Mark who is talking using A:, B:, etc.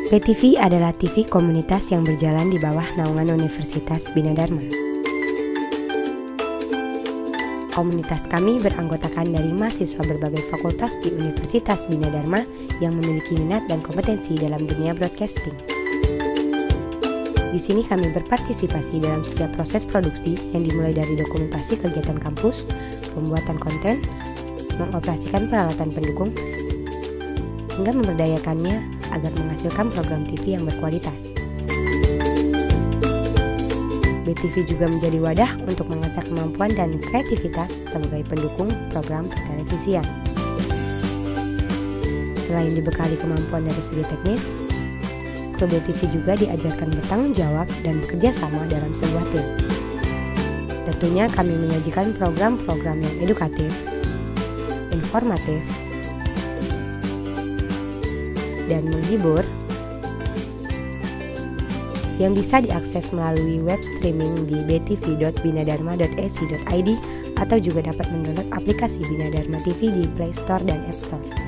A: BTV adalah TV komunitas yang berjalan di bawah naungan Universitas Bina Dharma. Komunitas kami beranggotakan dari mahasiswa berbagai fakultas di Universitas Bina Dharma yang memiliki minat dan kompetensi dalam dunia broadcasting. Di sini kami berpartisipasi dalam setiap proses produksi yang dimulai dari dokumentasi kegiatan kampus, pembuatan konten, mengoperasikan peralatan pendukung, hingga memberdayakannya agar menghasilkan program TV yang berkualitas. BTV juga menjadi wadah untuk mengasah kemampuan dan kreativitas sebagai pendukung program televisian. Selain dibekali kemampuan dari segi teknis, kru BTV juga diajarkan bertanggung jawab dan bekerja sama dalam sebuah tim. Tentunya kami menyajikan program-program yang edukatif, informatif, dan menghibur yang bisa diakses melalui web streaming di btv.binadharma.ac.id atau juga dapat mendownload aplikasi Bina Dharma TV di Play Store dan App Store.